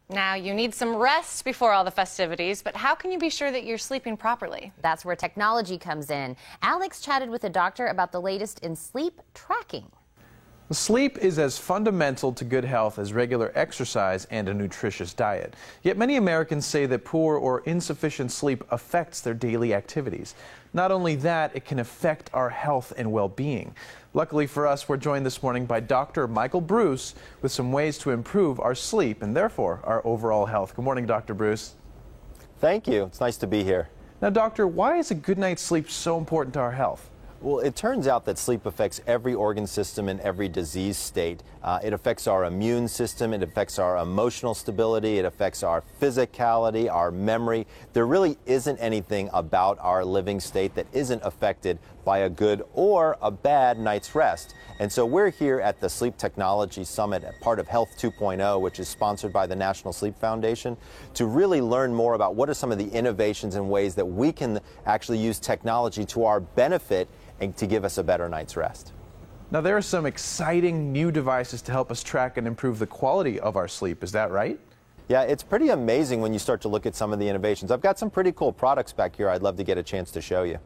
Now, you need some rest before all the festivities, but how can you be sure that you're sleeping properly? That's where technology comes in. Alex chatted with a doctor about the latest in sleep tracking. Sleep is as fundamental to good health as regular exercise and a nutritious diet. Yet many Americans say that poor or insufficient sleep affects their daily activities. Not only that, it can affect our health and well-being. Luckily for us, we're joined this morning by Dr. Michael Bruce with some ways to improve our sleep and therefore our overall health. Good morning, Dr. Bruce. Thank you. It's nice to be here. Now, doctor, why is a good night's sleep so important to our health? Well, it turns out that sleep affects every organ system and every disease state. It affects our immune system, it affects our emotional stability, it affects our physicality, our memory. There really isn't anything about our living state that isn't affected by a good or a bad night's rest. And so we're here at the Sleep Technology Summit, part of Health 2.0, which is sponsored by the National Sleep Foundation, to really learn more about what are some of the innovations and ways that we can actually use technology to our benefit and to give us a better night's rest. Now, there are some exciting new devices to help us track and improve the quality of our sleep. Is that right? Yeah, it's pretty amazing when you start to look at some of the innovations. I've got some pretty cool products back here I'd love to get a chance to show you.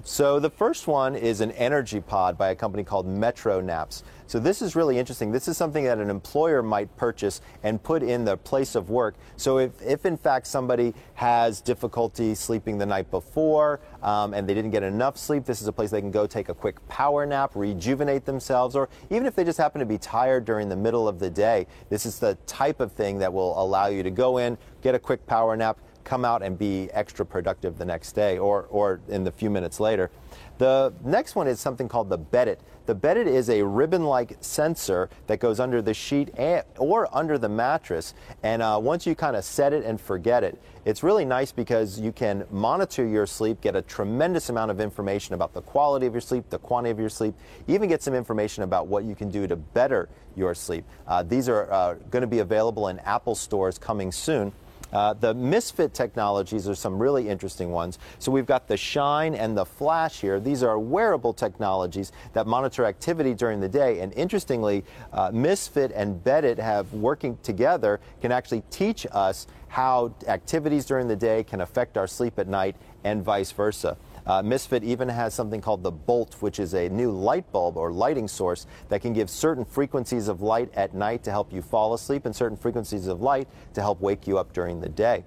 So the first one is an energy pod by a company called Metro Naps. So this is really interesting. This is something that an employer might purchase and put in their place of work. So if in fact somebody has difficulty sleeping the night before and they didn't get enough sleep, this is a place they can go take a quick power nap, rejuvenate themselves, or even if they just happen to be tired during the middle of the day, this is the type of thing that will allow you to go in, get a quick power nap, come out and be extra productive the next day or in the few minutes later. The next one is something called the Beddit. The Beddit is a ribbon-like sensor that goes under the sheet or under the mattress, and once you kind of set it and forget it, it's really nice because you can monitor your sleep, get a tremendous amount of information about the quality of your sleep, the quantity of your sleep, even get some information about what you can do to better your sleep. These are going to be available in Apple stores coming soon. The Misfit technologies are some really interesting ones. So we've got the Shine and the Flash here. These are wearable technologies that monitor activity during the day. And interestingly, Misfit and Beddit have working together can actually teach us how activities during the day can affect our sleep at night and vice versa. Misfit even has something called the Bolt, which is a new light bulb or lighting source that can give certain frequencies of light at night to help you fall asleep and certain frequencies of light to help wake you up during the day.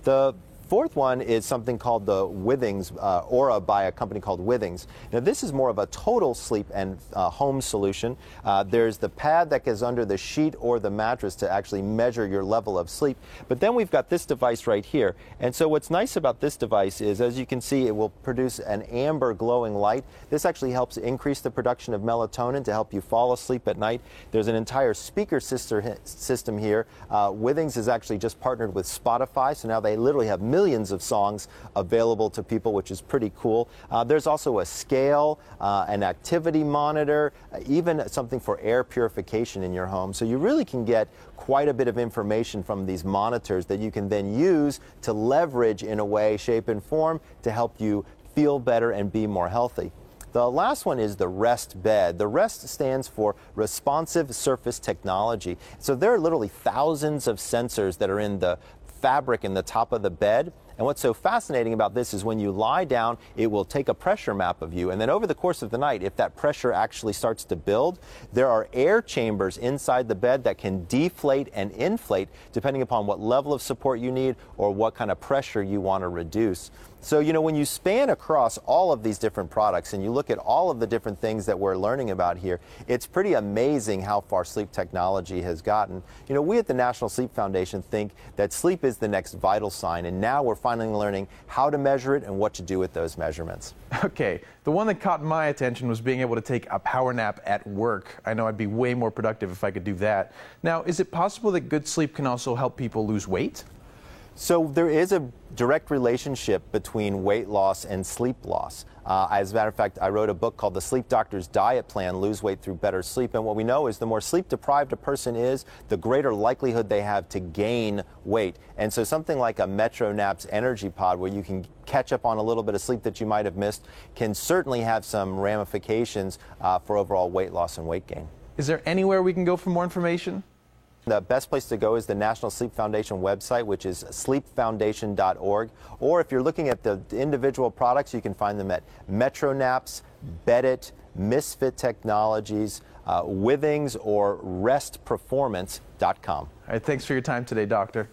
The fourth one is something called the Withings Aura by a company called Withings. Now this is more of a total sleep and home solution. There's the pad that goes under the sheet or the mattress to actually measure your level of sleep. But then we've got this device right here. And so what's nice about this device is, as you can see, it will produce an amber glowing light. This actually helps increase the production of melatonin to help you fall asleep at night. There's an entire speaker system here. Withings has actually just partnered with Spotify, so now they literally have millions of songs available to people, which is pretty cool. There's also a scale, an activity monitor, even something for air purification in your home. So you really can get quite a bit of information from these monitors that you can then use to leverage in a way, shape, and form to help you feel better and be more healthy. The last one is the Rest Bed. The Rest stands for Responsive Surface Technology. So there are literally thousands of sensors that are in the fabric in the top of the bed. And what's so fascinating about this is when you lie down, it will take a pressure map of you. And then over the course of the night, if that pressure actually starts to build, there are air chambers inside the bed that can deflate and inflate depending upon what level of support you need or what kind of pressure you want to reduce. So, you know, when you span across all of these different products and you look at all of the different things that we're learning about here, it's pretty amazing how far sleep technology has gotten. You know, we at the National Sleep Foundation think that sleep is the next vital sign, and now we're finally learning how to measure it and what to do with those measurements. Okay, the one that caught my attention was being able to take a power nap at work. I know I'd be way more productive if I could do that. Now, is it possible that good sleep can also help people lose weight? So there is a direct relationship between weight loss and sleep loss. As a matter of fact, I wrote a book called The Sleep Doctor's Diet Plan, Lose Weight Through Better Sleep. And what we know is the more sleep deprived a person is, the greater likelihood they have to gain weight. And so something like a Metro Naps Energy Pod, where you can catch up on a little bit of sleep that you might have missed, can certainly have some ramifications for overall weight loss and weight gain. Is there anywhere we can go for more information? The best place to go is the National Sleep Foundation website, which is sleepfoundation.org. Or if you're looking at the individual products, you can find them at MetroNaps, Bedit, Misfit Technologies, Withings, or RestPerformance.com. All right, thanks for your time today, Doctor.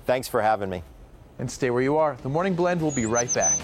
Thanks for having me. And stay where you are. The Morning Blend will be right back.